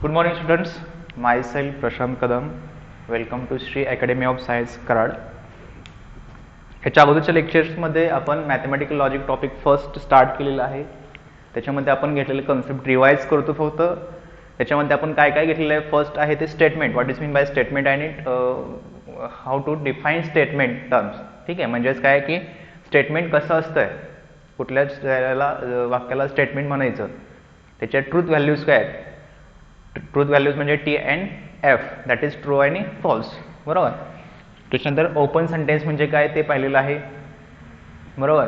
Good morning students, myself Prashant Kadam. Welcome to Sri Academy of Science Karad. ह्याच्या अगोदरच्या लेक्चर्समध्ये आपण mathematical logic topic first start केलेला आहे. त्याच्यामध्ये आपण घेतलेले कन्सेप्ट रिवाइज करतो फक्त. त्याच्यामध्ये आपण काय काय घेतलेलं आहे. फर्स्ट आहे ते statement, what is mean by statement and it how to define statement terms. ठीक आहे, म्हणजेच काय की स्टेटमेंट कसं असतंय, कुठल्या वाक्याला स्टेटमेंट म्हणायचं, त्याच्या ट्रूथ व्हॅल्यूज काय आहेत. ट्रूथ व्हॅल्यूज म्हणजे T and F, that is true आणि फॉल्स. बरोबर. त्याच्यानंतर ओपन सेंटेन्स म्हणजे काय ते पाहिलेलं आहे. बरोबर.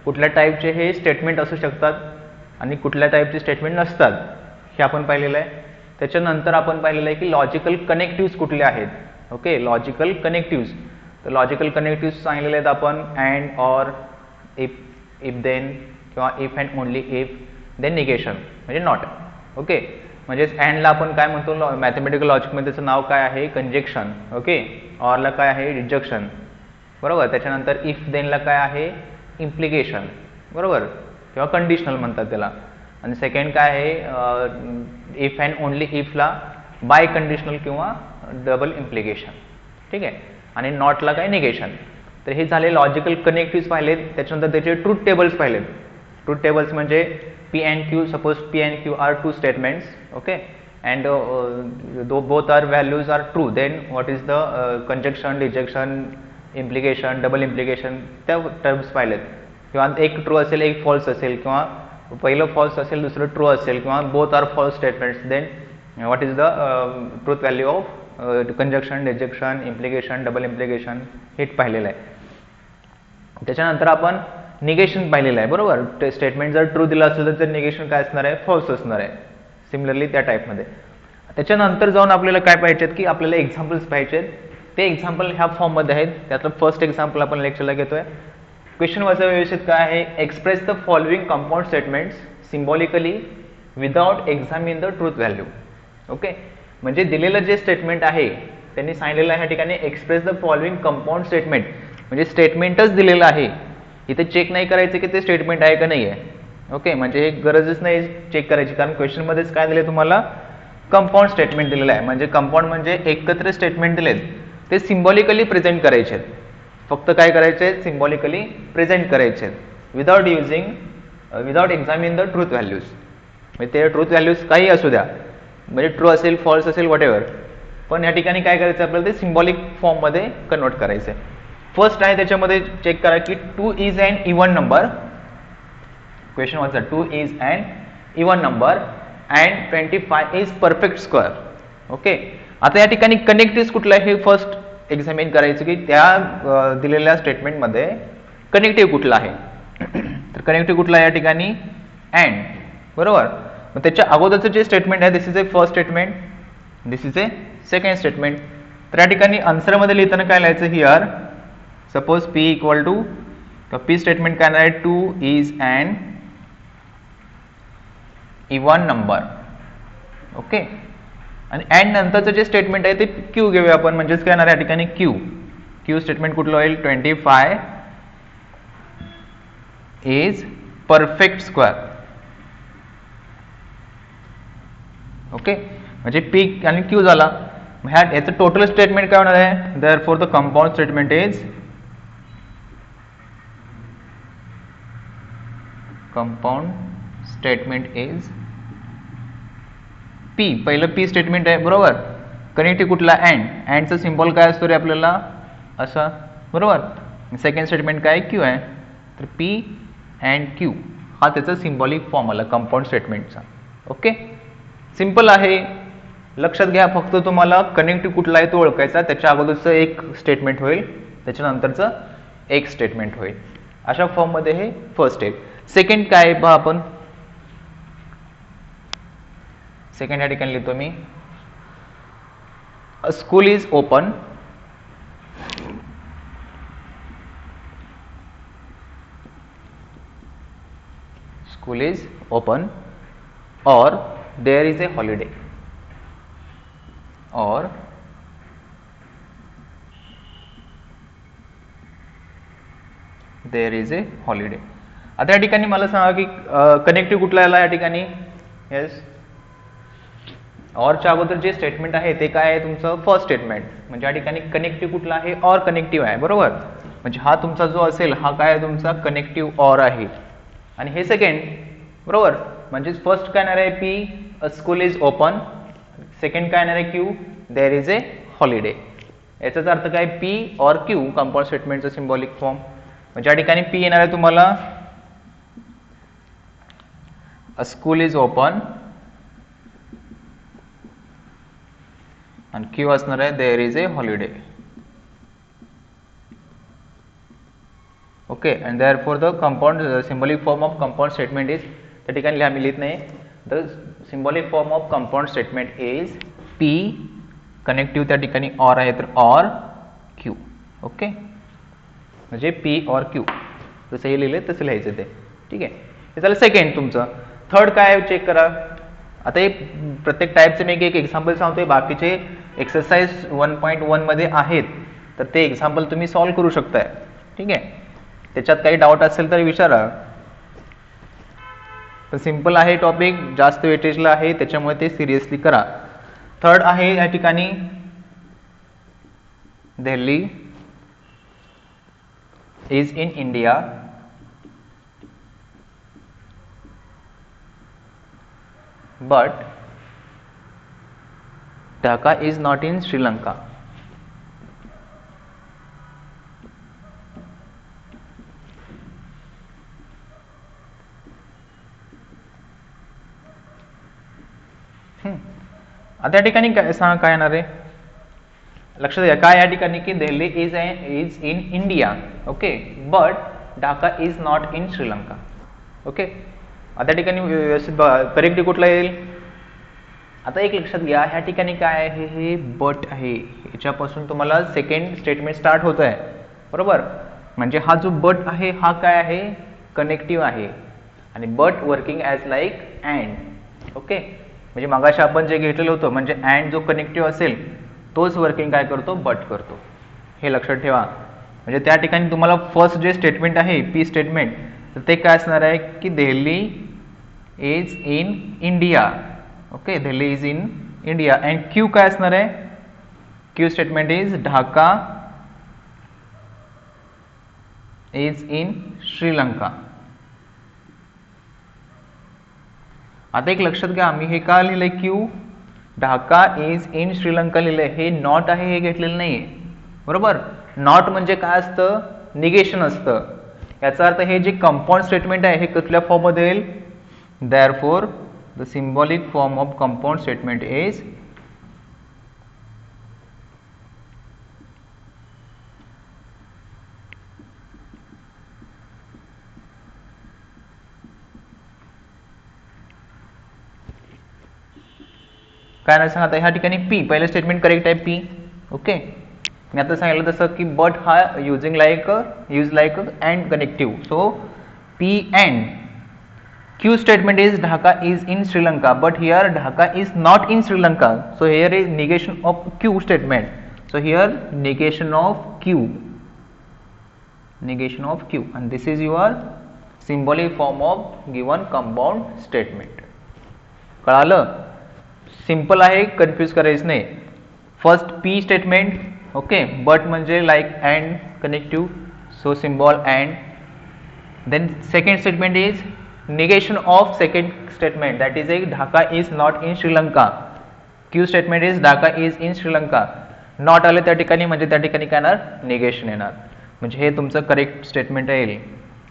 कुठल्या टाईपचे हे स्टेटमेंट असू शकतात आणि कुठल्या टाईपचे स्टेटमेंट नसतात हे आपण पाहिलेलं आहे. त्याच्यानंतर आपण पाहिलेलं आहे की लॉजिकल कनेक्टिव्स कुठले आहेत. Okay, logical connectives. तर लॉजिकल कनेक्टिव्स सांगितलेले आहेत आपण अँड, ऑर, इफ देन किंवा if and only if, then negation म्हणजे नॉट. ओके, म्हणजेच अँडला आपण काय म्हणतो मॅथमॅटिकल लॉजिकमध्ये, त्याचं नाव काय आहे कंजेक्शन. ओके, ऑरला काय आहे रिजेक्शन. बरोबर. त्याच्यानंतर इफ देनला काय आहे इम्प्लिकेशन. बरोबर, किंवा कंडिशनल म्हणतात त्याला. आणि सेकंड काय आहे इफ अँड ओनली इफला बाय कंडिशनल किंवा डबल इम्प्लिकेशन. ठीक आहे. आणि नॉटला काय निगेशन. तर हे झाले लॉजिकल कनेक्टिव्स पाहिलेत. त्याच्यानंतर त्याचे ट्रूथ टेबल्स पाहिलेत. ट्रूथ टेबल्स म्हणजे P and Q, suppose P and Q are two statements, okay, and though both are values are true, then what is the conjunction, rejection, implication, double implication, त्या terms पाहिलेत. किंवा एक true असेल एक false असेल, किंवा पहिलं फॉल्स असेल दुसरं ट्रू असेल, किंवा both are false statements, then what is the truth value of conjunction, rejection, implication, double implication हे पाहिलेलं आहे. त्याच्यानंतर आपण निगेशन पाहिलेलं आहे. बरोबर. स्टेटमेंट जर ट्रू दिला असेल तर निगेशन काय असणार आहे फॉल्स असणार आहे. सिमिलरली त्या टाईपमध्ये. त्याच्यानंतर जाऊन आपल्याला काय पाहिजेत की आपल्याला एक्झाम्पल्स पाहिजेत. ते एक्झाम्पल ह्या फॉर्ममध्ये आहेत. त्यातलं फर्स्ट एक्झाम्पल आपण लेक्चरला घेतोय. क्वेश्चन वाचा व्यवस्थित काय आहे. Express the following compound statements symbolically without examine the truth value. Okay, म्हणजे दिलेलं जे स्टेटमेंट आहे त्यांनी सांगितलेलं आहे या ठिकाणी express the following compound statement, म्हणजे स्टेटमेंटच दिलेलं आहे. इथे चेक नाही करायचं की ते स्टेटमेंट आहे का नाही आहे. ओके, म्हणजे हे गरजच नाही चेक करायची, कारण क्वेश्चनमध्येच काय दिले तुम्हाला कंपाऊंड स्टेटमेंट दिलेलं आहे. म्हणजे कंपाऊंड म्हणजे एकत्र स्टेटमेंट दिलेत ते सिम्बॉलिकली प्रेझेंट करायचे आहेत. फक्त काय करायचे आहेत सिम्बॉलिकली प्रेझेंट करायचे आहेत without examine the truth values. म्हणजे ते ट्रूथ व्हॅल्यूज काही असू द्या, म्हणजे ट्रू असेल फॉल्स असेल व्हॉटएव्हर, पण या ठिकाणी काय करायचं आपल्याला ते सिम्बॉलिक फॉर्ममध्ये कन्वर्ट करायचं आहे. फर्स्ट आहे त्याच्यामध्ये चेक करा की 2 is an even number. Question वाचा 2 is an even number and 25 is perfect square. Okay, आता या ठिकाणी कनेक्टिव्ह कुठला आहे हे फर्स्ट एक्झामिन करायचं की त्या दिलेल्या स्टेटमेंटमध्ये कनेक्टिव्ह कुठला आहे. तर कनेक्टिव्ह कुठला आहे या ठिकाणी अँड. बरोबर. मग त्याच्या अगोदरचं जे स्टेटमेंट आहे this is a first statement, this is a second statement. तर या ठिकाणी आन्सरमध्ये लिहिताना काय लिहायचं here suppose P equal to, P statement काय आहे 2 is an even number. Okay, आणि अँड नंतरचं जे स्टेटमेंट आहे ते Q घेऊया आपण, म्हणजेच काय येणार या ठिकाणी Q स्टेटमेंट कुठलं होईल 25 इज परफेक्ट स्क्वेअर. ओके, म्हणजे P आणि Q झाला. याचं टोटल स्टेटमेंट काय होणार आहे. Therefore the compound statement is P. पहिलं P स्टेटमेंट आहे. बरोबर. कनेक्टिव्ह कुठला अँडचा सिम्बॉल काय असतो रे आपल्याला असा. बरोबर. सेकंड स्टेटमेंट काय Q आहे. तर P अँड Q हा त्याचा सिम्बॉलिक फॉर्म आला कंपाऊंड स्टेटमेंटचा. ओके, सिम्पल आहे. लक्षात घ्या फक्त तुम्हाला कनेक्टिव्ह कुठला आहे तो ओळखायचा. त्याच्या अगोदरचं एक स्टेटमेंट होईल, त्याच्यानंतरचं एक स्टेटमेंट होईल. अशा फॉर्ममध्ये हे फर्स्ट स्टेप. सेकंड काय पहा आपण. सेकंड या ठिकाणी लिहितो मी school is open. School is open or there is a holiday. Or there is a holiday. आता या ठिकाणी मला सांगा की कनेक्टिव्ह कुठला आला या ठिकाणी. येस, ऑरच्या अगोदर जे स्टेटमेंट आहे ते काय आहे तुमचं फर्स्ट स्टेटमेंट, म्हणजे या ठिकाणी कनेक्टिव्ह कुठला आहे, ऑर कनेक्टिव्ह आहे, बरोबर. म्हणजे हा तुमचा जो असेल हा काय आहे तुमचा कनेक्टिव्ह ऑर आहे. आणि हे सेकंड, बरोबर, म्हणजे फर्स्ट काय येणार आहे P, a school is open. Second काय येणार आहे Q, there is a holiday. याचाच अर्थ काय पी ऑर क्यू कंपाऊंड स्टेटमेंटचं सिम्बॉलिक फॉर्म. म्हणजे या ठिकाणी पी येणार आहे तुम्हाला अ स्कूल इज ओपन आणि क्यू असणार आहे there is a holiday. Okay, and therefore the compound symbolic form of compound statement is, त्या ठिकाणी आम्ही लिहित नाही, the symbolic form of compound statement is P, connective त्या ठिकाणी ऑर आहे तर ऑर क्यू. ओके, म्हणजे पी ऑर क्यू जसं हे लिहिले तसं लिहायचं ते. ठीक आहे, हे झालं सेकंड तुमचं. थर्ड काय आहे चेक करा. आता हे प्रत्येक टाईपचे मी एक एक्झाम्पल सांगतोय, बाकीचे एक्सरसाइज 1.1 मध्ये आहेत तर ते एक्झाम्पल तुम्ही सॉल्व्ह करू शकताय. ठीक आहे, त्याच्यात काही डाऊट असेल तर विचारा. तर सिंपल आहे टॉपिक, जास्त वेटेजला आहे त्याच्यामुळे ते सिरियसली करा. थर्ड आहे या ठिकाणी Delhi is in India but Dhaka is not in Sri Lanka. आता या ठिकाणी सांगा काय येणार आहे, लक्षात घ्या काय या ठिकाणी की Delhi is in India. Okay, but Dhaka is not in Sri Lanka. Okay, आता ठिकाणी व्यवस्थित करेक्टली कुठला येईल. आता एक लक्षात घ्या ह्या ठिकाणी काय आहे, हे बट आहे, याच्यापासून तुम्हाला सेकंड स्टेटमेंट स्टार्ट होत आहे, बरोबर. म्हणजे हा जो बट आहे हा काय आहे कनेक्टिव्ह आहे आणि but working as like and. Okay, म्हणजे मागाशी आपण जे घेतलेलं होतं म्हणजे अँड जो कनेक्टिव्ह असेल तोच वर्किंग काय करतो बट करतो, हे लक्षात ठेवा. म्हणजे त्या ठिकाणी तुम्हाला फर्स्ट जे स्टेटमेंट आहे पी स्टेटमेंट तर ते काय असणार आहे की Delhi is in India. Okay, Delhi is in India. And Q काय असणार आहे, Q statement is Dhaka is in Sri Lanka. आता एक लक्षात घ्या आम्ही हे का लिहिलंय Q, Dhaka is in Sri Lanka लिहिलंय, हे नॉट आहे हे घेतलेलं नाहीये, बरोबर. नॉट म्हणजे काय असतं निगेशन असतं. याचा अर्थ हे जे कंपाऊंड स्टेटमेंट आहे हे कुठल्या फॉर्म मध्ये येईल, therefore the symbolic form of compound statement is काय नाही सांगा. आता ह्या ठिकाणी पी पहिलं स्टेटमेंट करेक्ट आहे पी. ओके, मी आता सांगितलं तसं की बट हा use like and connective, so P and. Q statement is Dhaka is in Sri Lanka but here Dhaka is not in Sri Lanka, so here is negation of Q statement, so here negation of Q and this is your symbolic form of given compound statement. कळालं, simple आहे confuse करायचं नाही. First P statement, okay, but म्हणजे like and connective, so symbol and. Then second statement is negation of second statement, that is a Dhaka is not in Sri Lanka. Q statement is Dhaka is in Sri Lanka. Not आले त्या ठिकाणी म्हणजे त्या ठिकाणी काय येणार negation येणार, म्हणजे हे तुमचं करेक्ट स्टेटमेंट येईल,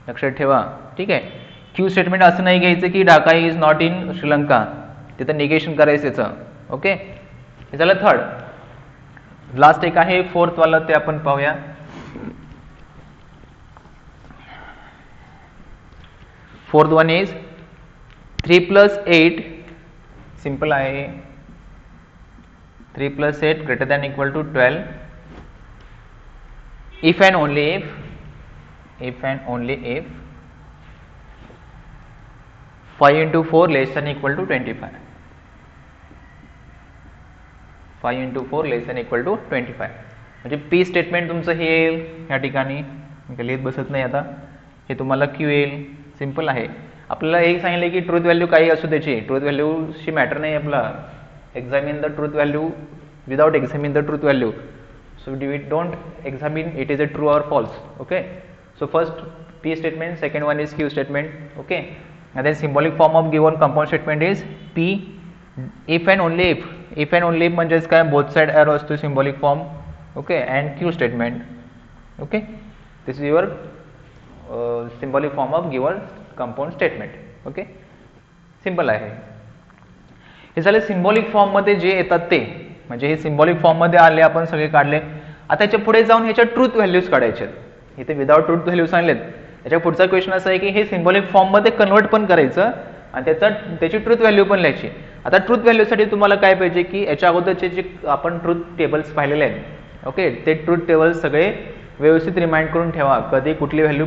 लक्षात ठेवा. ठीक आहे, क्यू स्टेटमेंट असं नाही घ्यायचं की Dhaka is not in Sri Lanka, तिथं निगेशन करायचं याचं. ओके, हे झालं थर्ड. लास्ट एक आहे फोर्थ वाला, ते आपण पाहूया. फोर्थ वन इज 3 + 8, सिंपल आहे. 3 + 8 greater than equal to 12 if and only if 5 into 4 less than equal to 25. 5 into 4 less than equal to 25. म्हणजे पी स्टेटमेंट तुमचं हे येईल या ठिकाणी, मी लिहित बसत नाही आता, हे तुम्हाला क्यू येईल. सिंपल आहे. आपल्याला एक सांगितलं की ट्रूथ व्हॅल्यू काही असू द्यायची, ट्रूथ व्हॅल्यूशी मॅटर नाही आपला, examine the truth value without examining the truth value. So we don't examine it is a true or false. Okay. So first P statement, second one is Q statement. Okay. And then symbolic form of given compound statement is P if and only if. If and only if म्हणजेच काय both side arrow असतो symbolic form. Okay. And Q statement. Okay. This is your symbolic form of given compound statement. Okay. Simple आहे. हे झाले symbolic form मध्ये जे येतात ते, म्हणजे हे सिंबॉलिक फॉर्म मध्ये आले आपण सगळे काढले. आता याच्या पुढे जाऊन ह्याच्या ट्रूथ व्हॅल्यूज काढायचे. इथे विदाउट ट्रूथ व्हॅल्यू सांगलेत. याच्या पुढचा क्वेश्चन असा आहे की हे सिंबॉलिक फॉर्म मध्ये कन्वर्ट पण करायचं आणि त्याची ट्रूथ व्हॅल्यू पण लिहायची. आता ट्रूथ व्हॅल्यू साठी तुम्हाला काय पाहिजे की याच्या अगोदरचे जे आपण ट्रूथ टेबल्स पाहिलेले आहेत, ओके, ते ट्रूथ टेबल्स सगळे व्यवस्थित रिमाइंड करून ठेवा. कधी कुठली व्हॅल्यू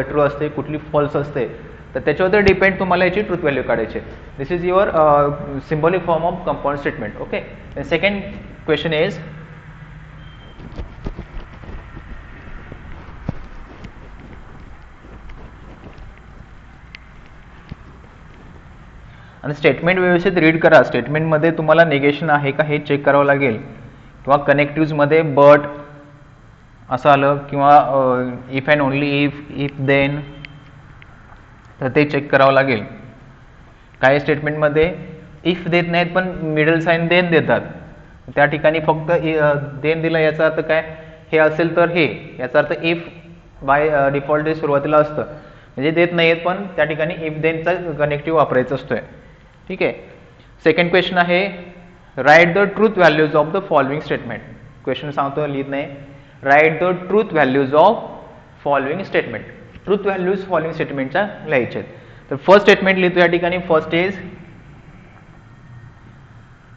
ट्रू असते, कुठली फॉल्स असते, तर त्याच्यावर डिपेंड तुम्हाला याची ट्रूथ व्हॅल्यू काढायची. This is your symbolic form of compound statement. Okay. Second question is आणि स्टेटमेंट व्यवस्थित रीड करा. स्टेटमेंटमध्ये तुम्हाला निगेशन आहे का हे चेक करावं लागेल, किंवा कनेक्टिव्हमध्ये बट असं आलं, किंवा if and only if then, तर ते चेक करावं लागेल. काही स्टेटमेंटमध्ये इफ देत नाहीत पण मिडल साइन देन देतात. त्या ठिकाणी फक्त देन दिलं याचा अर्थ काय, हे असेल तर हे, याचा अर्थ इफ बाय डिफॉल्ट हे सुरुवातीला असतं, म्हणजे देत नाहीत पण त्या ठिकाणी इफ देनचा कनेक्टिव्ह वापरायचा असतोय. ठीक आहे. सेकंड क्वेश्चन आहे write the truth values of the following statement. Question सांगतो, लिहित नाही. Write the truth values of following statement. Truth values following स्टेटमेंटच्या लिहायचे आहेत. तर फर्स्ट स्टेटमेंट लिहितो या ठिकाणी. First is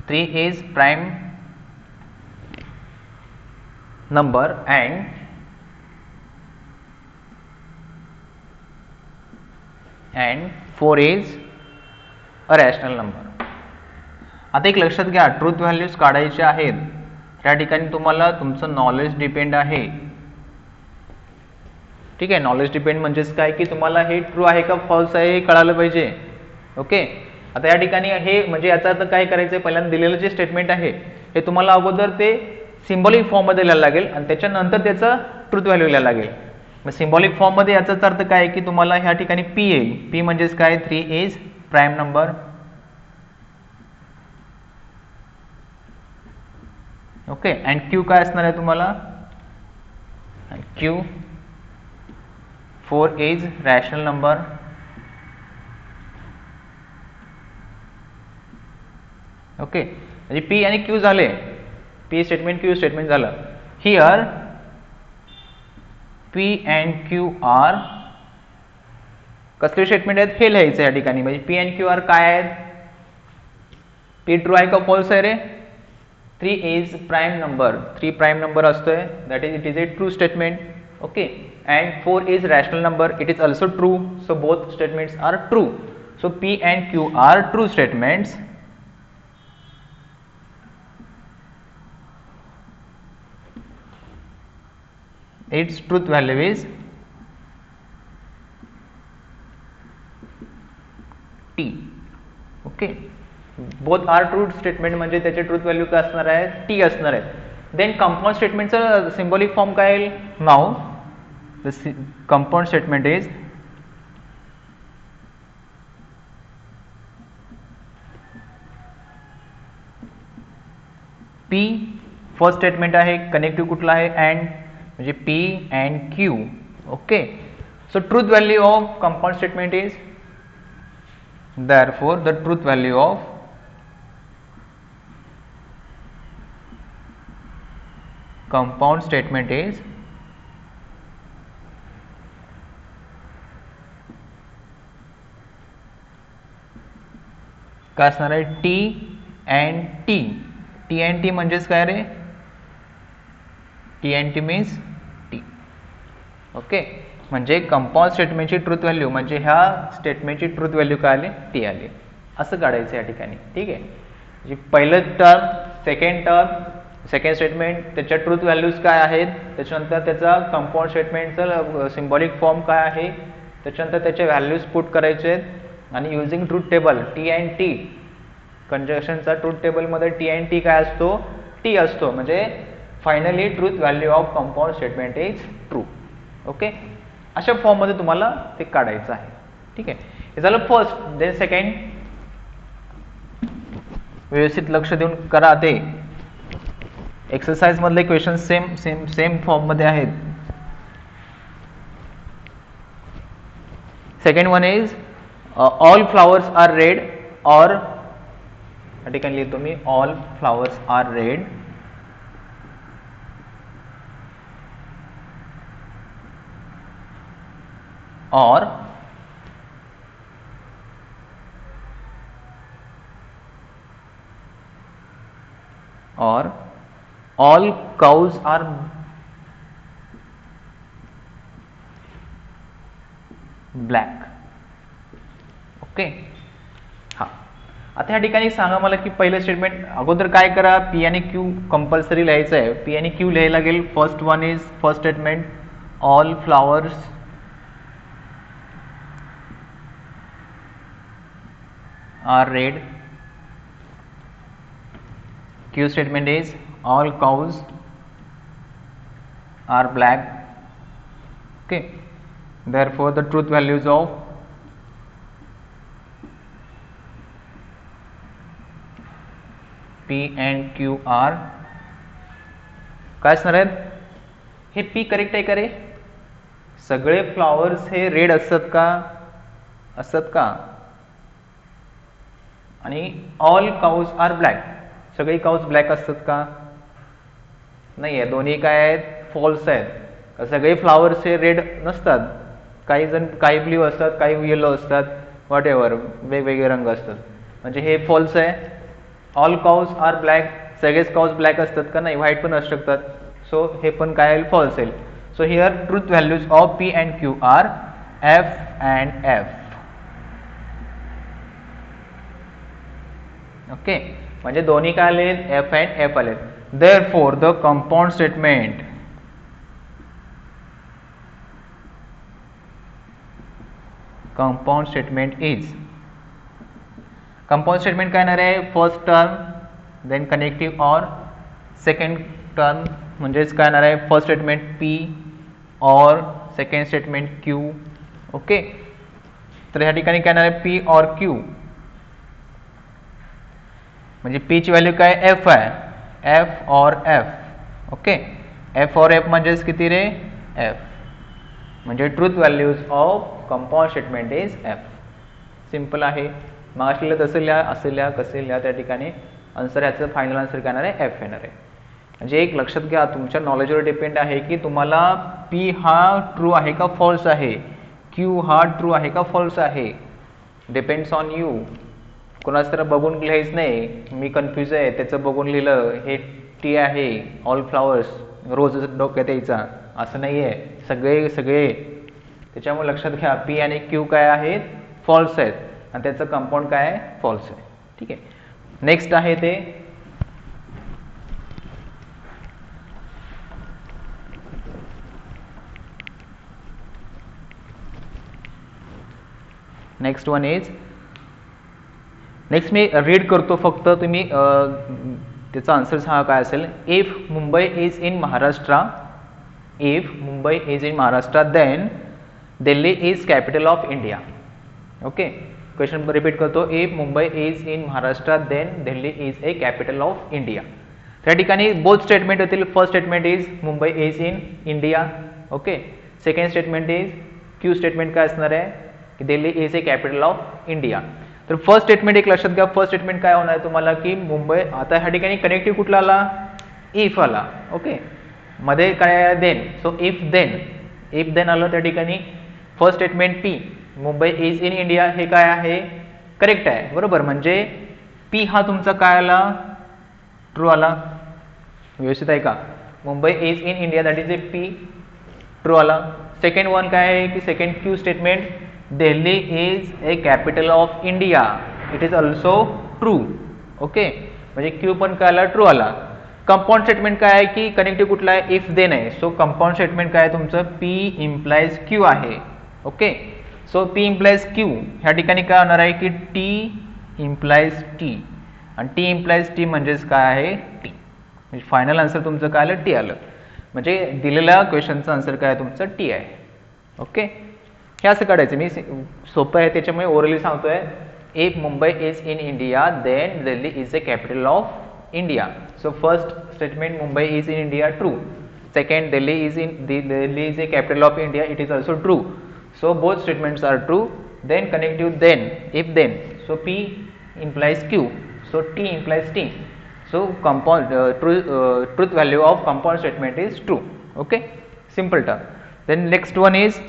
3 is prime number and 4 is a rational number. आता एक लक्षात घ्या, ट्रूथ व्हॅल्यूज काढायचे आहेत त्या ठिकाणी तुम्हाला तुमचं नॉलेज डिपेंड आहे. ठीक आहे. नॉलेज डिपेंड म्हणजेच काय की तुम्हाला हे ट्रू आहे का फॉल्स आहे हे कळालं पाहिजे. ओके. आता या ठिकाणी हे म्हणजे याचा अर्थ काय करायचं, पहिल्यांदा दिलेलं जे स्टेटमेंट आहे हे तुम्हाला अगोदर ते सिंबॉलिक फॉर्म मध्ये लिहायला लागेल आणि त्याच्यानंतर त्याचा ट्रूथ व्हॅल्यू लिहायला लागेल. मग सिंबॉलिक फॉर्म मध्ये याचाच अर्थ काय की तुम्हाला ह्या ठिकाणी पी येईल. पी म्हणजेच काय, 3 is prime number. Okay. And Q काय असणार आहे तुम्हाला, Q 4 is rational number. Okay. म्हणजे पी आणि क्यू झाले, पी स्टेटमेंट क्यू स्टेटमेंट झालं. Here P and Q are कसले स्टेटमेंट आहेत हे लिहायचं या ठिकाणी. म्हणजे पी अँड क्यू आर काय आहेत, पी ट्रू आहे का फॉल्स आहे रे, 3 is prime number. 3 prime number असतोय, that is it is a true statement. Okay. And 4 is rational number, it is also true. So both statements are true. So P and Q are true statements. Its truth value is T. ओके. Both are true statement म्हणजे त्याचे truth value काय असणार आहे, T असणार आहे. Then compound स्टेटमेंटचं symbolic form काय येईल. Now the compound statement is P. First statement आहे, कनेक्टिव्ह कुठला आहे, अँड म्हणजे P and Q. Okay. So truth value of compound statement is, therefore the truth value of compound statement is काय असणार आहे, T and T. T and T म्हणजेच काय रे, T and T means T. Okay. म्हणजे compound स्टेटमेंटची truth value म्हणजे ह्या स्टेटमेंटची ट्रूथ व्हॅल्यू काय आली, टी आली. असं काढायचं या ठिकाणी. ठीक आहे. म्हणजे पहिलं टर्म, सेकंड स्टेटमेंट, त्याच्या ट्रूथ व्हॅल्यूज काय आहेत, त्याच्यानंतर त्याचा कंपाऊंड स्टेटमेंटचं सिंबॉलिक फॉर्म काय आहे, त्याच्यानंतर त्याचे व्हॅल्यूज पुट करायचे आहेत आणि using truth table T and T कंजक्शनचा ट्रूथ टेबल मध्ये टी अँड टी काय असतो, टी असतो, म्हणजे finally truth value of compound statement is true. Okay, अशा फॉर्म मध्ये तुम्हाला ते काढायचं आहे. ठीक आहे, हे झालं फर्स्ट. देन सेकंड, व्यवस्थित लक्ष देऊन करा. ते एक्सरसाइज मधले question same same same form मध्ये आहेत. Second one is all flowers are red, or या ठिकाणी लिहितो मी all flowers are red or all cows are black. Okay, हा. आता या ठिकाणी सांगा मला की पहिलं स्टेटमेंट अगोदर काय करा, पी आणि क्यू कंपल्सरी लिहायचं आहे. पी आणि क्यू लिहायला लागेल. First one is first statement all flowers are red. Q statement is all cows are black. Okay, therefore the truth values of P and Q are काय असणार आहेत. हे P करेक्ट आहे का रे? सगळे फ्लॉवर्स हे रेड असतात का? असतात का? आणि ऑल काउज आर ब्लॅक, सगळे काउज ब्लॅक असतात का? नाही आहे. दोन्ही काय आहेत? फॉल्स आहेत. सगळे फ्लावर्स हे रेड नसतात. काही जण काही ब्ल्यू असतात, काही येलो असतात, व्हॉट एव्हर वेगवेगळे रंग असतात. म्हणजे हे फॉल्स आहे. ऑल काउज आर ब्लॅक, सगळेच काउज ब्लॅक असतात का? नाही, व्हाईट पण असू शकतात. सो हे पण काय आहे? फॉल्स आहे. So here truth values of P and Q are F and F. Okay, म्हणजे दोन्ही काय आले? एफ अँड एफ आले. Therefore the compound statement is, compound statement काय येणार आहे? First term then connective or, second term म्हणजेच काय येणार आहे? First statement P or second statement Q. Okay, तर ह्या ठिकाणी काय येणार आहे? पी और क्यू. म्हणजे पी ची व्हॅल्यू काय? एफ आहे. एफ और एफ. ओके, एफ और एफ म्हणजेच किती रे? एफ. म्हणजे truth values of compound statement is F. Simple आहे. मग असलेलं तसं लिहा, असं लिहा, कसे लिहा, त्या ठिकाणी आन्सर याचं फायनल आन्सर काय येणार आहे? एफ येणार आहे. म्हणजे एक लक्षात घ्या, तुमच्या नॉलेजवर डिपेंड आहे की तुम्हाला पी हा ट्रू आहे का फॉल्स आहे, क्यू हा ट्रू आहे का फॉल्स आहे. Depends on you. कोणाचं तर बघून लिहायचं नाही, मी कन्फ्यूज आहे त्याचं बघून लिहिलं, हे टी आहे, ऑल फ्लावर्स रोज डोक्यात यायचा, असं नाही आहे. सगळे सगळे त्याच्यामुळे लक्षात घ्या, पी आणि क्यू काय आहेत? फॉल्स आहेत, आणि त्याचं कंपाऊंड काय आहे? फॉल्स आहे. ठीक आहे, नेक्स्ट आहे ते नेक्स्ट वन इज, नेक्स्ट मी रीड करतो फक्त, तुम्ही त्याचा आन्सर सांगा काय असेल. If Mumbai is in Maharashtra, if Mumbai is in Maharashtra then Delhi is capital of India. Okay, question repeat करतो. If Mumbai is in Maharashtra then Delhi is a capital of India. त्या ठिकाणी बोथ स्टेटमेंट होतील. First statement is Mumbai is in India. Okay, second statement is, Q statement काय असणार आहे की Delhi is a capital of India. तर first statement एक लक्षात घ्या. फर्स्ट स्टेटमेंट काय होणार तुम्हाला की मुंबई, आता ह्या ठिकाणी कनेक्टिव्ह कुठला आला? इफ आला. ओके, मध्ये काय आहे? देन. सो इफ देन आलं. त्या ठिकाणी first statement P, Mumbai is in India, हे काय आहे? करेक्ट आहे, बरोबर. म्हणजे पी हा तुमचा काय आला? ट्रू आला. व्यवस्थित आहे का? Mumbai is in India, that is A P, true आला. सेकंड वन काय आहे की second Q statement, Delhi is a capital of India, it is also true. Okay, म्हणजे क्यू पण काय आला? ट्रू आला. कंपाऊंड स्टेटमेंट काय आहे की कनेक्टिव्ह कुठला आहे? इफ देन आहे. सो कंपाऊंड स्टेटमेंट काय आहे तुमचं? पी इम्प्लाइज क्यू आहे. Okay, so P implies Q, ह्या ठिकाणी काय होणार आहे की टी इम्प्लाइज टी. आणि टी इम्प्लाइज टी म्हणजेच काय आहे टी. म्हणजे फायनल आन्सर तुमचं काय आलं टी आलं. म्हणजे दिलेल्या क्वेश्चनचं आन्सर काय तुमचं टी आहे. ओके, हे असं काढायचं. मी सोपं आहे त्याच्यामुळे ओरली सांगतोय. If Mumbai is in India then Delhi is a capital of India. So first statement Mumbai is in India true. Second, Delhi is a capital of India. It is also true. So both statements are true. Then connective then, if then. So P implies Q. So T implies T. So compound truth value of compound statement is true. Okay, simple term. Then next one is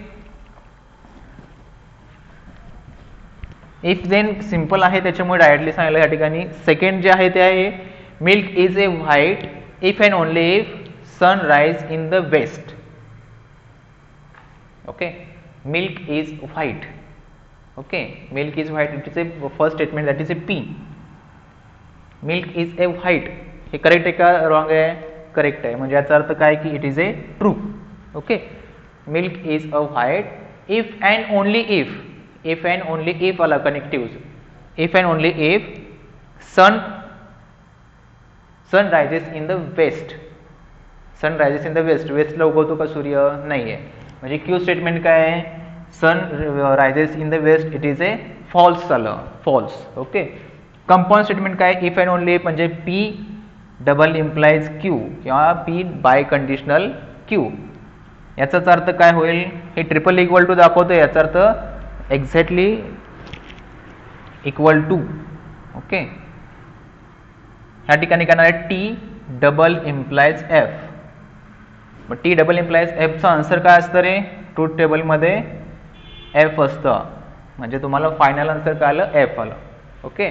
if then simple आहे त्याच्यामुळे directly सांगितलं या ठिकाणी. Second जे आहे ते आहे milk is a white if and only if sunrise in the west. Okay, milk is white. Okay, milk is white. It is a first statement, that is a P. Milk is a white. हे correct आहे का wrong आहे? Correct आहे. म्हणजे याचा अर्थ काय की it is a true. Okay, milk is a white if and only if. If and only if आला connective. If and only if sun rises in the west. Sun rises in the west. वेस्टला उगवतो का सूर्य? नाही आहे. म्हणजे Q statement काय आहे? Sun rises in the west. It is a false झालं, फॉल्स. ओके, कंपाऊंड स्टेटमेंट काय? इफ अँड ओनली म्हणजे पी डबल इम्प्लाइज क्यू किंवा पी बाय कंडिशनल क्यू. याचाच अर्थ काय होईल? हे ट्रिपल इक्वल टू दाखवतो, याचा अर्थ एक्झॅक्टली इक्वल टू. ओके, ह्या ठिकाणी काय आहे? T double implies F. मग टी डबल इम्प्लाइज एफचा आन्सर काय असतं रे? ट्रूथ टेबलमध्ये एफ असतं. म्हणजे तुम्हाला फायनल आन्सर काय आलं? एफ आलं. ओके,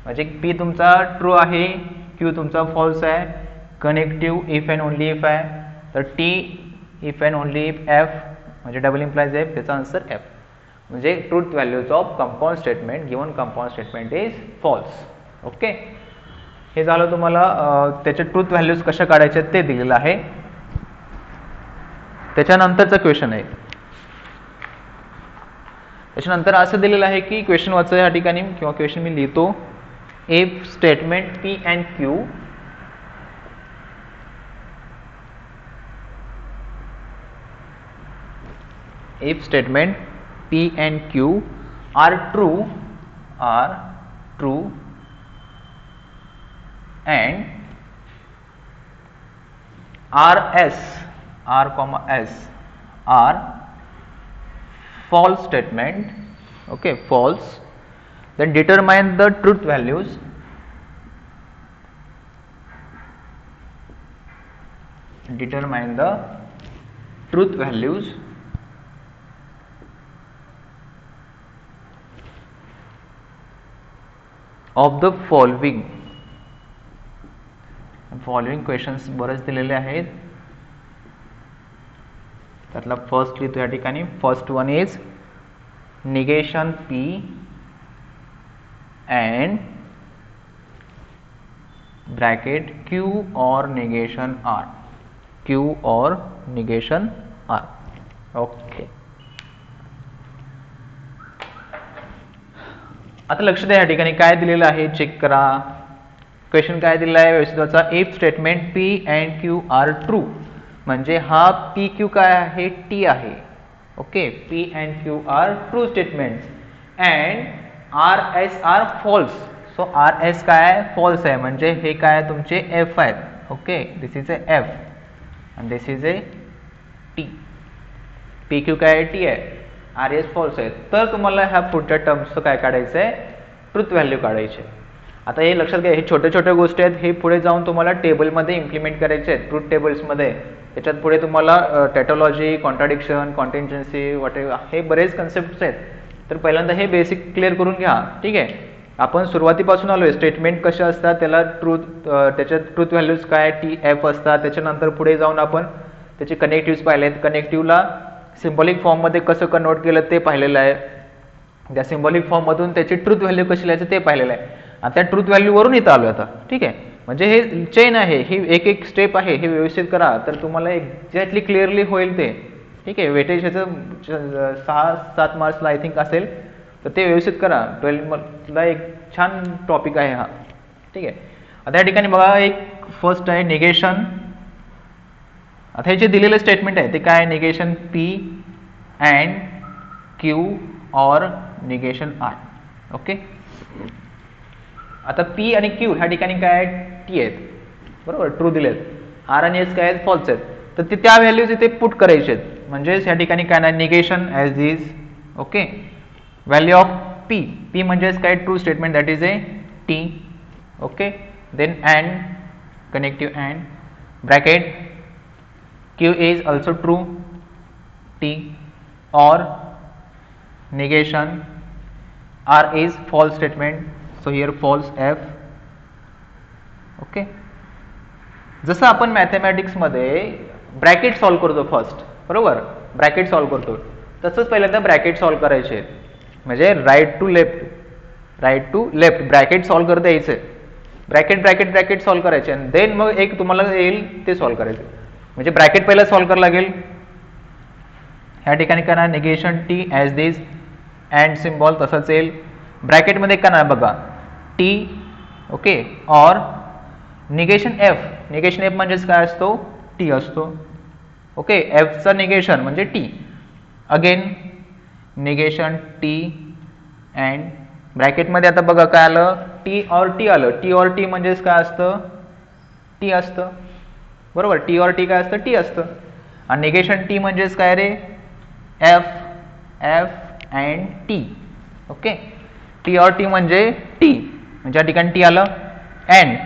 म्हणजे पी तुमचा ट्रू आहे, क्यू तुमचा फॉल्स आहे, connective if and only if आहे. तर T if and only if F म्हणजे डबल इम्प्लाइज एफ, त्याचा आन्सर एफ. म्हणजे truth values of compound statement given compound statement is false. Okay, हे झालं तुम्हाला त्याचे ट्रूथ व्हॅल्यूज कशा काढायचे ते दिलेलं आहे. त्याच्यानंतरचा क्वेश्चन आहे. त्याच्यानंतर असं दिलेलं आहे की क्वेश्चन वाचा या ठिकाणी किंवा क्वेश्चन मी लिहितो. If statement P and Q if statement P and Q are true and R, S are false statement, okay, false, then determine the truth values of the following questions बरेच दिलेले आहेत. त्यातला first लिहितो या ठिकाणी. First one is negation P and bracket Q or negation R. Q or negation R. Okay, आता लक्ष द्या या ठिकाणी काय दिलेलं आहे चेक करा. क्वेश्चन काय दिलेला आहे व्यवस्थित वाचा. If statement P and Q are true म्हणजे हा पी क्यू काय आहे? टी आहे. Okay, P and Q are true statements and R S are false. So R S काय आहे? फॉल्स आहे. म्हणजे हे काय तुमचे एफ आहेत. Okay, this is A F and this is A T. P Q काय आहे? टी आहे. आर एस फॉल्स आहे. तर तुम्हाला ह्या पुढच्या टर्म्सचं काय काढायचं आहे? ट्रूथ व्हॅल्यू काढायचे. आता हे लक्षात घ्या, हे छोट्या छोट्या गोष्टी आहेत. हे पुढे जाऊन तुम्हाला टेबलमध्ये इम्प्लिमेंट करायचे आहेत, ट्रूथ टेबल्समध्ये. त्याच्यात पुढे तुम्हाला टॅटोलॉजी, कॉन्ट्राडिक्शन, कॉन्टिन्जन्सी, वॉटेव्हर हे बरेच कन्सेप्ट्स आहेत. तर पहिल्यांदा हे बेसिक क्लिअर करून घ्या. ठीक आहे, आपण सुरुवातीपासून आलोय. स्टेटमेंट कशा असतात, त्याला त्याच्यात ट्रूथ व्हॅल्यूज काय टी एफ असतात. त्याच्यानंतर पुढे जाऊन आपण त्याचे कनेक्टिव्स पाहिलेत. कनेक्टिव्हला सिम्बॉलिक फॉर्ममध्ये कसं कन्वर्ट केलं ते पाहिलेलं आहे. त्या सिम्बॉलिक फॉर्ममधून त्याची ट्रूथ व्हॅल्यू कशी लिहायचं ते पाहिलेलं आहे. आता त्या ट्रूथ व्हॅल्यूवरून इथं आलो आता. ठीक आहे, म्हणजे हे चेन आहे, ही एक एक स्टेप आहे. हे व्यवस्थित करा तर तुम्हाला एक्झॅक्टली क्लिअरली होईल ते. ठीक आहे, वेटेज ह्याचं 6-7 मार्क्सला आय थिंक असेल, तर ते व्यवस्थित करा. 12 ला एक छान टॉपिक आहे हा. ठीक आहे. आता या ठिकाणी बघा एक फर्स्ट आहे निगेशन. आता हे जे दिलेलं स्टेटमेंट आहे ते काय, निगेशन P अँड Q और निगेशन R. ओके. आता P आणि Q ह्या ठिकाणी काय T आहेत, बरोबर, ट्रू दिलेत. R आणि S काय आहेत, फॉल्स आहेत. तर ते त्या व्हॅल्यूज इथे पुट करायचे आहेत. म्हणजेच ह्या ठिकाणी काय नाही, negation as is. Okay. Value of P म्हणजेच काय, true statement, that is a T. Okay. Then and, connective and, bracket Q is also true, T, or negation R is false statement, so here false F. Okay. जसं आपण mathematics मध्ये bracket solve करतो first, बरोबर, bracket solve करतो, तसंच पहिल्यांदा bracket solve करायचे, म्हणजे right to left bracket solve करता यायचे. ब्रॅकेट सॉल्व करायचे आणि देन मग एक तुम्हाला येईल ते सॉल्व करायचे. म्हणजे ब्रॅकेट पहिला सॉल्व करावं लागेल. ह्या ठिकाणी काय ना, negation T as this, and symbol तसंच येईल. ब्रॅकेटमध्ये काय ना बघा T. ओके. और निगेशन F म्हणजेच काय असतो, T असतो. ओके. Fचा निगेशन म्हणजे T. Again negation T and ब्रॅकेटमध्ये आता बघा काय आलं, T और T आलं. T और T म्हणजेच काय असतं, T असतं, बरोबर. T और T काय असतं, T असतं. आणि निगेशन T म्हणजेच काय रे, F and T. Okay. T और T म्हणजे T, म्हणजे या ठिकाणी T आलं. अँड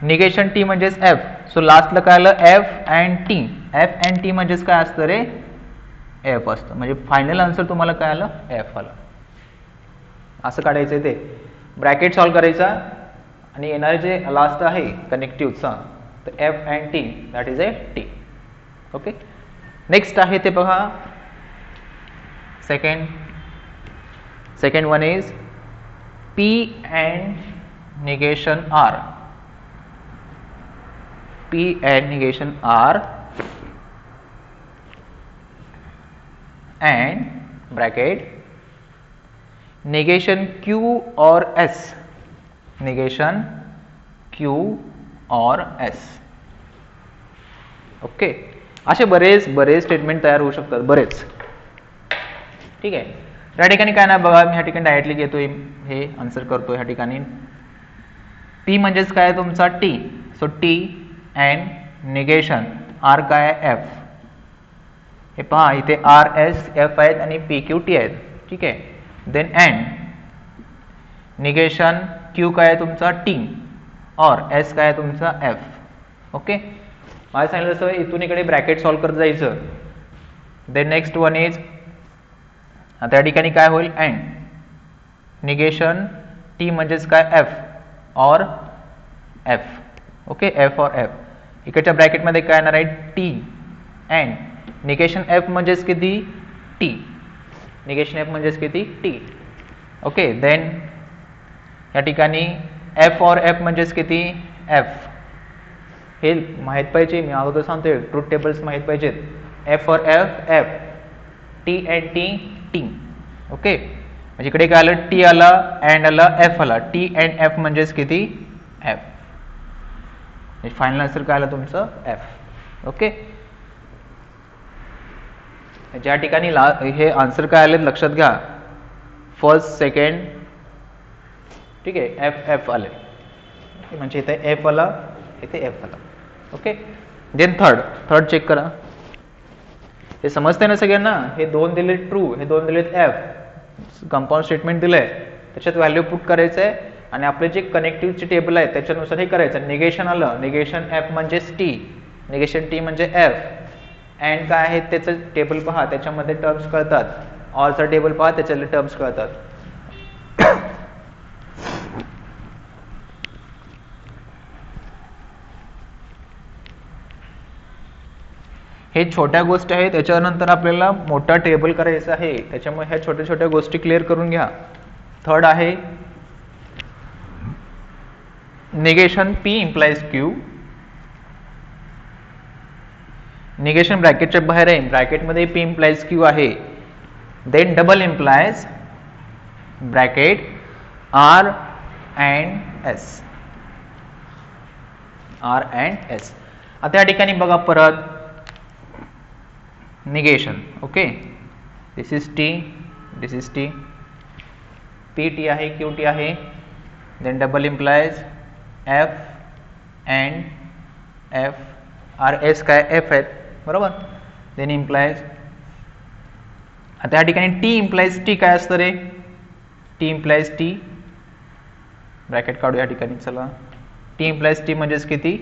निगेशन T म्हणजेच F, सो लास्टला काय आलं, F and T. F and T म्हणजेच काय असतं रे, F असतं. म्हणजे फायनल आन्सर तुम्हाला काय आलं, F आलं. असं काढायचं ते. ब्रॅकेट सॉल्व करायचा आणि येणारे जे लास्ट आहे कनेक्टिव्हचा, तर F and T, that is a T. Okay. Next आहे ते बघा, second one is P and negation R. P and negation R and bracket negation Q और S. निगेशन Q और S. ओके. असे बरेच स्टेटमेंट तयार होऊ शकतात, बरेच. ठीक आहे. या ठिकाणी काय ना बघा, मी ह्या ठिकाणी डायरेक्टली घेतोय, हे आन्सर करतो. ह्या ठिकाणी P म्हणजेच काय तुमचा T, so T and negation R काय F. हे पहा इथे R S F आहेत आणि P Q T आहेत. ठीक आहे. देन अँड निगेशन Q काय तुमचा T और S काय तुमचा F. ओके. मला सांगितलं तसं इथून इकडे ब्रॅकेट सॉल्व करत जायचं. देन नेक्स्ट वन इज, आता या ठिकाणी काय होईल, अँड निगेशन T म्हणजेच काय F और F. ओके. F और F. इकडच्या ब्रॅकेटमध्ये काय येणार आहे, T अँड निगेशन F म्हणजेच किती, T. निगेशन F म्हणजेच किती, T. ओके. देन या ठिकाणी F और F म्हणजेच किती, F. हे माहीत पाहिजे, मी अगोदर सांगतोय, ट्रूथ टेबल्स माहीत पाहिजेत. F और F, F. T and T, T. Okay. म्हणजे इकडे काय आलं, T आला अँड आला, F आला. T अँड F म्हणजेच किती, F. फायनल आन्सर काय आलं तुमचं, F. ओके. ज्या ठिकाणी हे आन्सर काय आले लक्षात घ्या, फर्स्ट, सेकंड, ठीक आहे, F आले, म्हणजे इथे F आला, इथे F आला. ओके. देन थर्ड चेक करा. हे समजते ना सगळ्यांना, हे दोन दिले ट्रू, हे दोन दिलेत F. कंपाऊंड स्टेटमेंट दिलंय, त्याच्यात व्हॅल्यू पुट करायचं आहे आणि आपले जे कनेक्टिव्हचे टेबल आहे त्याच्यानुसार हे करायचं. निगेशन आलं, निगेशन F म्हणजेच T, निगेशन T म्हणजे F. अँड काय आहे त्याचं टेबल पहा, त्याच्यामध्ये टर्म्स कळतात. ऑरचा टेबल पहा, त्याच्यातले टर्म्स कळतात. हे छोट्या गोष्टी आहेत, त्याच्यानंतर आपल्याला मोठा टेबल करायचा आहे, त्याच्यामुळे ह्या छोट्या छोट्या गोष्टी क्लिअर करून घ्या. थर्ड आहे negation P implies Q. Negation ब्रॅकेटच्या बाहेर आहे, ब्रॅकेटमध्ये P इम्प्लाइज Q आहे. Then double implies bracket R and S. R and S. आता या ठिकाणी बघा परत negation. Okay, this is T, this is T, P T आहे, क्यू टी आहे. Then double implies F and F, R S काय F आहेत बरोबर. देन इम्प्लाइज, आता या ठिकाणी टी इम्प्लाइज टी काय असतं रे, टी इम्प्लाइज टी, ब्रॅकेट काढू या ठिकाणी. चला, टी इम्प्लाइज टी म्हणजेच किती,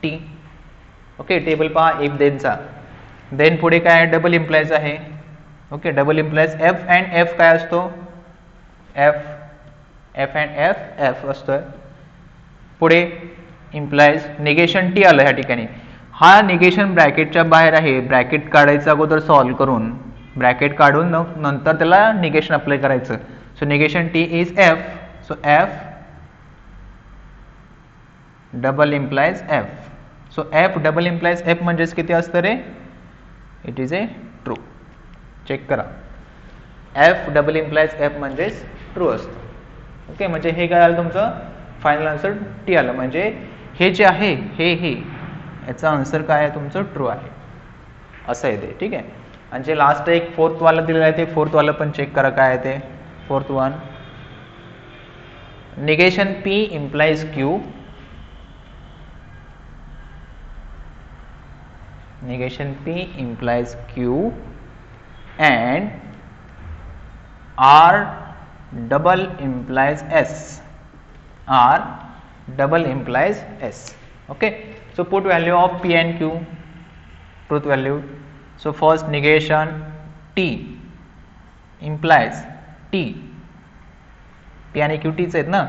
टी. ओके, टेबल पहा इफ देनचा. देन पुढे काय डबल इम्प्लाइज आहे. Okay, double implies F and F काय असतो, F, F and F F असतोय. पुढे इम्प्लाइज निगेशन टी आलं ह्या ठिकाणी. हा निगेशन ब्रॅकेटच्या बाहेर आहे, ब्रॅकेट काढायचं अगोदर सॉल्व्ह करून, ब्रॅकेट काढून नंतर त्याला निगेशन अप्लाय करायचं. So negation T is F. So F double implies F. So F double implies F म्हणजेच किती असतं रे, it is a true. Check करा, एफ डबल इम्प्लाइज एफ म्हणजेच ट्रू असतं. ओके, म्हणजे हे काय आलं तुमचं फायनल आन्सर टी आलं. म्हणजे हे जे आहे हे याचा आन्सर काय आहे तुमचं ट्रू आहे असं आहे ते. ठीक आहे. आणि जे लास्ट एक फोर्थ वाला दिलेलं आहे ते फोर्थ वाला पण चेक करा काय आहे ते. Fourth one, negation P implies Q, negation P implies Q and R double implies S. R double implies S. Okay, so put value of P and Q, truth value. So first negation T implies T, P आणि Q T's आहेत ना,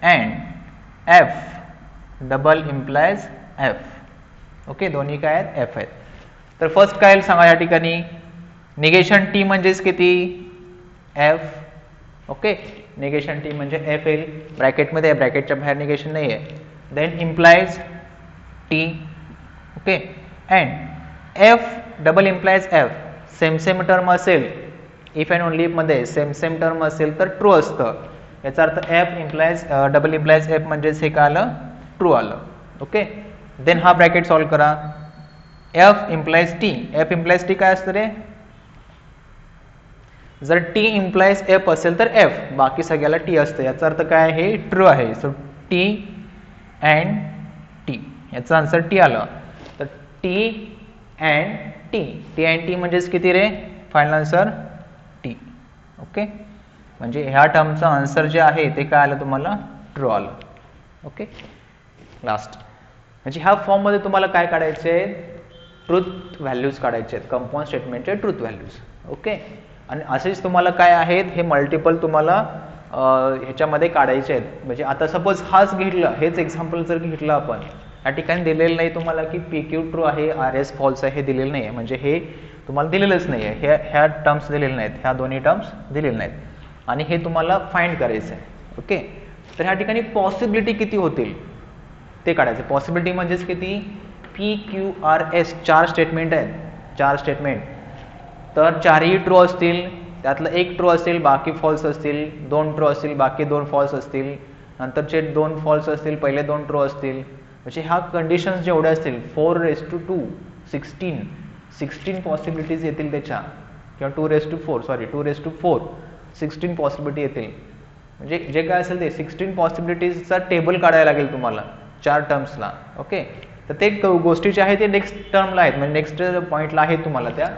and F double implies F. Okay, दोन्ही काय आहेत F आहेत. तर first काय सांगा या ठिकाणी, निगेशन टी म्हणजेच किती, एफ. ओके, निगेशन टी म्हणजे एफ येईल, ब्रॅकेटमध्ये आहे, ब्रॅकेटच्या बाहेर निगेशन नाही आहे. Then implies T. Okay, and F double implies F, same same term असेल, इफ अँड ओनली मध्ये सेम सेम टर्म असेल तर ट्रू असतं. याचा अर्थ F implies double implies F म्हणजेच हे काय आलं, ट्रू आलं. ओके, देन हा ब्रॅकेट सॉल्व्ह करा. F implies T, F implies T काय असतं रे, जर टी इम्प्लाइज एफ असेल तर एफ, बाकी सगळ्याला टी असतं. याचा अर्थ काय, हे ट्रू आहे. सो टी अँड टी, याचा आन्सर टी आलं. तर T and T, T and T म्हणजेच किती रे, फायनल आन्सर टी. ओके, म्हणजे ह्या टर्मचं आन्सर जे आहे ते काय आलं तुम्हाला, ट्रू आलं. ओके, लास्ट म्हणजे ह्या फॉर्म मध्ये तुम्हाला काय काढायचे आहेत, ट्रूथ व्हॅल्यूज काढायचे आहेत, कंपाऊंड स्टेटमेंटचे ट्रूथ व्हॅल्यूज. ओके, आणि असेच तुम्हाला काय आहेत, हे मल्टिपल तुम्हाला ह्याच्यामध्ये काढायचे आहेत. म्हणजे आता सपोज हाच घेतलं, हेच एक्झाम्पल जर घेतलं आपण, या ठिकाणी दिलेलं नाही तुम्हाला की पी क्यू ट्रू आहे, आर एस फॉल्स आहे, हे दिलेलं नाही आहे. म्हणजे हे तुम्हाला दिलेलंच नाही आहे, ह्या टर्म्स दिलेले नाहीत, ह्या दोन्ही टर्म्स दिलेले नाहीत, आणि हे तुम्हाला फाइंड करायचं आहे. ओके, तर ह्या ठिकाणी पॉसिबिलिटी किती होतील ते काढायचं. पॉसिबिलिटी म्हणजेच किती, P Q R S, 4 statement आहेत, 4 स्टेटमेंट. तर 4ही ट्रू असतील, त्यातलं एक ट्रू असेल, बाकी फॉल्स असतील. 2 ट्रू असतील, बाकी 2 फॉल्स असतील. नंतरचे 2 फॉल्स असतील, पहिले 2 ट्रू असतील. म्हणजे ह्या कंडिशन्स जेवढ्या असतील, 4:2 16 पॉसिबिलिटीज येतील त्याच्या, किंवा 2:4 16 पॉसिबिलिटी येतील. म्हणजे जे काय असेल ते 16 पॉसिबिलिटीजचा टेबल काढायला लागेल तुम्हाला 4 टर्म्सला. ओके, तर ते गोष्टी आहे ते नेक्स्ट टर्मला आहेत, म्हणजे नेक्स्ट पॉईंटला आहेत तुम्हाला त्या.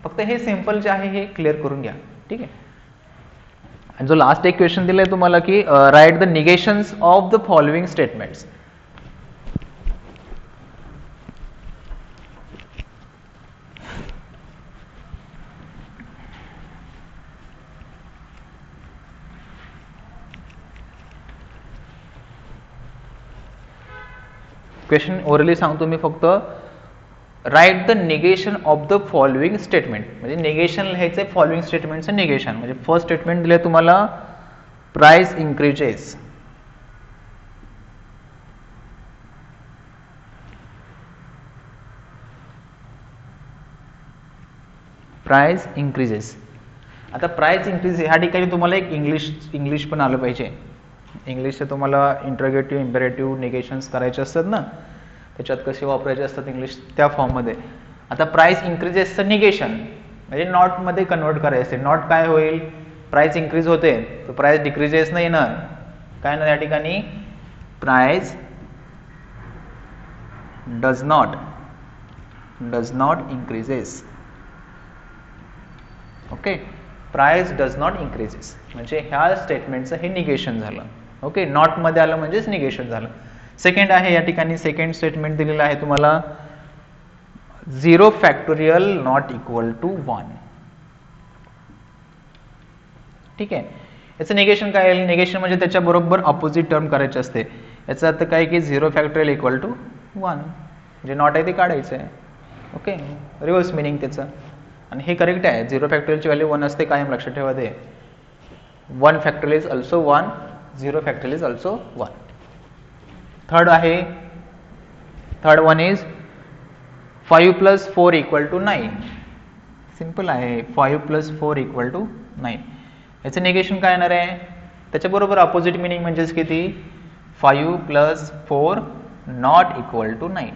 फक्त हे सिम्पल जे आहे हे क्लिअर करून घ्या. ठीक आहे. आणि जो लास्ट एक क्वेश्चन दिलाय तुम्हाला की write the negations of the following statements. Question orally सांगतो मी फक्त. Write the negation of the following statement, म्हणजे निगेशन लिहायचं फॉलोइंग स्टेटमेंटचं निगेशन. म्हणजे फर्स्ट स्टेटमेंट दिले तुम्हाला प्राइस इन्क्रीजेस, प्राइस इंक्रीजेस. आता प्राइस इंक्रीज ह्या ठिकाणी तुम्हाला एक इंग्लिश पण आलं पाहिजे. इंग्लिशचं तुम्हाला इंटरोगेटिव्ह, इम्पेरेटिव्ह, निगेशन्स करायचे असतात ना, त्याच्यात कसे वापरायचे असतात इंग्लिश त्या फॉर्ममध्ये. आता प्राइस इन्क्रीजेसचं निगेशन म्हणजे नॉटमध्ये कन्वर्ट करायचे. नॉट काय होईल, प्राइस इन्क्रीज होते तर प्राइस डिक्रीजेस नाही येणार, काय ना या ठिकाणी price does not increases. Okay, price does not increases म्हणजे ह्या स्टेटमेंटचं हे निगेशन झालं. ओके, नॉट मध्ये आलं म्हणजेच निगेशन झालं. सेकंड आहे या ठिकाणी, सेकंड स्टेटमेंट दिलेलं आहे तुम्हाला 0 फॅक्टोरियल नॉट इक्वल टू 1. ठीक आहे, याचं निगेशन काय आहे, निगेशन म्हणजे त्याच्या बरोबर ऑपोजिट टर्म करायचे असते. याचा अर्थ काय की 0 फॅक्टोरियल इक्वल टू 1, जे नॉट आहे ते काढायचं आहे. ओके, रिव्हर्स मिनिंग त्याचं, आणि हे करेक्ट आहे. 0 फॅक्टोरियलची व्हॅल्यू 1 असते, कायम लक्षात ठेवा ते. 1 factorial is also 1, 0 factorial is also 1. Third आहे, थर्ड वन इज 5 + 4 = 9. सिंपल आहे, 5 + 4 = 9. याचं निगेशन काय येणार आहे, त्याच्याबरोबर अपोजिट मिनिंग म्हणजेच किती, 5 + 4 नॉट इक्वल टू 9.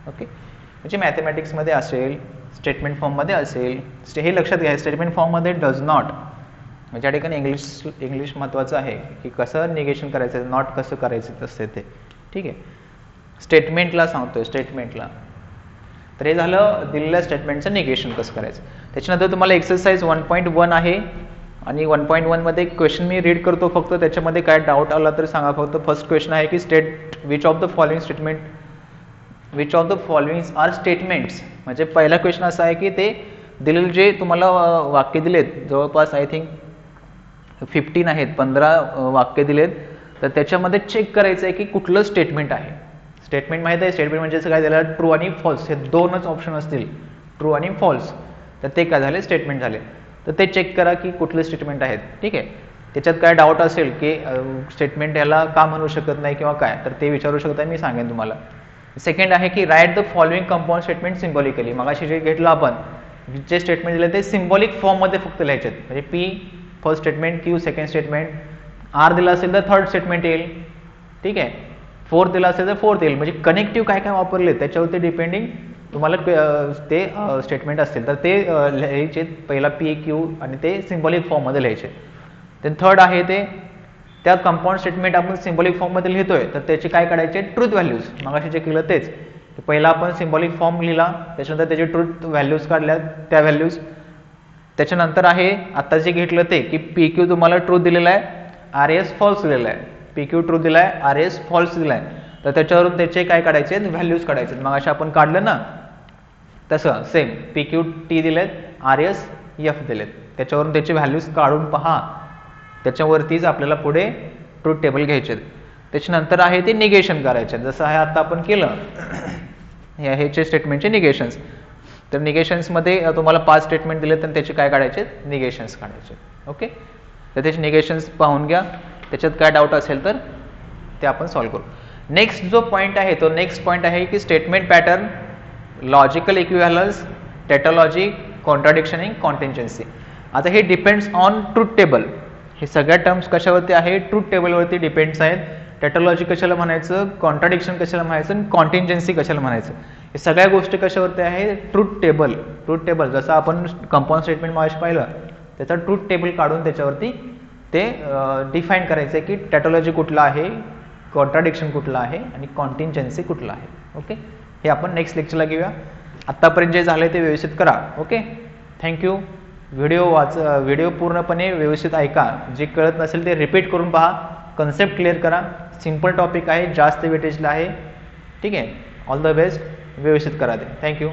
ओके, म्हणजे मॅथमॅटिक्समध्ये असेल, स्टेटमेंट फॉर्ममध्ये असेल, हे लक्षात घ्या, स्टेटमेंट फॉर्ममध्ये डज नॉट म्हणजे या ठिकाणी इंग्लिश महत्त्वाचं आहे की कसं निगेशन करायचं, नॉट कसं करायचं असते ते. ठीक आहे, स्टेटमेंटला सांगतोय, स्टेटमेंटला. तर हे झालं दिलेल्या स्टेटमेंटचं निगेशन कसं करायचं. त्याच्यानंतर तुम्हाला एक्सरसाइज 1.1 आहे, आणि 1.1 मध्ये क्वेश्चन मी रीड करतो फक्त, त्याच्यामध्ये काय डाऊट आला तर सांगा फक्त. फर्स्ट क्वेश्चन आहे की state which of the following are statements. म्हणजे पहिला क्वेश्चन असा आहे की ते दिलेले जे तुम्हाला वाक्य दिलेत, जवळपास आय थिंक 15 आहेत, 15 वाक्य दिलेत, तर त्याच्यामध्ये चेक करायचं आहे की कुठलं स्टेटमेंट आहे. स्टेटमेंट माहिती आहे, स्टेटमेंट म्हणजे काय दिलं, ट्रू आणि फॉल्स, हे दोनच ऑप्शन असतील, ट्रू आणि फॉल्स, तर ते काय झाले, स्टेटमेंट झाले. तर ते चेक करा की कुठले स्टेटमेंट आहेत. ठीक आहे, त्याच्यात काय डाऊट असेल की स्टेटमेंट याला का म्हणू शकत नाही किंवा काय, तर ते विचारू शकता, मी सांगेन तुम्हाला. सेकंड आहे की write the following compound statement symbolically. मगाशी जे घेतलं आपण, जे स्टेटमेंट दिले ते सिम्बॉलिक फॉर्ममध्ये फक्त लिहायचे. म्हणजे P first statement, Q second statement, R दिला असेल तर थर्ड स्टेटमेंट येईल. ठीक आहे, फोर्थ दिला असेल तर फोर्थ येईल. म्हणजे कनेक्टिव्ह काय काय वापरले त्याच्यावरती डिपेंडिंग तुम्हाला ते स्टेटमेंट असतील तर ते लिहायचे. पहिला P, Q आणि ते सिम्बॉलिक फॉर्ममध्ये लिहायचे. देन थर्ड आहे ते त्या कंपाऊंड स्टेटमेंट आपण सिम्बॉलिक फॉर्ममध्ये लिहितोय तर त्याचे काय काढायचे, ट्रूथ व्हॅल्यूज. मगाशी जे केलं तेच, पहिला आपण सिम्बॉलिक फॉर्म लिहिला, त्याच्यानंतर त्याचे ट्रूथ व्हॅल्यूज काढल्या, त्या व्हॅल्यूज. त्याच्यानंतर आहे आता जे घेतलं ते की PQ तुम्हाला ट्रूथ दिलेला आहे, RS फॉल्स दिलेला आहे. PQ ट्रूथ दिला आहे, RS फॉल्स दिला आहे, तर त्याच्यावरून त्याचे काय काढायचे, व्हॅल्यूज काढायचे. मगाशी आपण काढलं ना तसं सेम, PQ T दिलेत, RS F दिलेत, त्याच्यावरून त्याचे व्हॅल्यूज काढून पहा, त्याच्यावरतीच आपल्याला पुढे ट्रूथ टेबल घ्यायचे. त्याच्यानंतर आहे ते निगेशन करायचे, जसं आहे आता आपण केलं ह्याचे स्टेटमेंटचे निगेशन्स. तर निगेशन्समध्ये तुम्हाला 5 स्टेटमेंट दिले तर त्याचे काय काढायचे, निगेशन्स काढायचे. ओके, तर त्याचे निगेशन्स पाहून घ्या, त्याच्यात काय डाऊट असेल तर ते आपण सॉल्व्ह करू. नेक्स्ट जो पॉईंट आहे तो नेक्स्ट पॉईंट आहे की statement pattern, logical equivalence, tautology, contradiction आणि कॉन्टिंजन्सी. आता हे डिपेंड्स ऑन ट्रूथ टेबल. हे सगळ्या टर्म्स कशावरती आहे, ट्रूथ टेबलवरती डिपेंड्स आहेत. टेटॉलॉजी कशाला म्हणायचं, कॉन्ट्राडिक्शन कशाला म्हणायचं आणि कॉन्टिंजन्सी कशाला म्हणायचं, हे सगळ्या गोष्टी कशावरती आहे, ट्रूथ टेबल. ट्रूथ टेबल जसं आपण कंपाऊंड स्टेटमेंट मागाशी पाहिलं, त्याचा ट्रूथ टेबल काढून त्याच्यावरती ते डिफाईन करायचं आहे की टेटॉलॉजी कुठला आहे, कॉन्ट्राडिक्शन कुठला आहे आणि कॉन्टिंजन्सी कुठला आहे. ओके, हे आपण नेक्स्ट लेक्चरला घेऊया. आत्तापर्यंत जे झालं ते व्यवस्थित करा. Okay, thank you. व्हिडिओ पूर्णपणे व्यवस्थित ऐका, जे कळत नसेल ते रिपीट करून पहा, कन्सेप्ट क्लिअर करा. सिंपल टॉपिक आहे, जास्त वेटेजला आहे. ठीक आहे, ऑल द बेस्ट, व्यवस्थित करा ते. थँक्यू.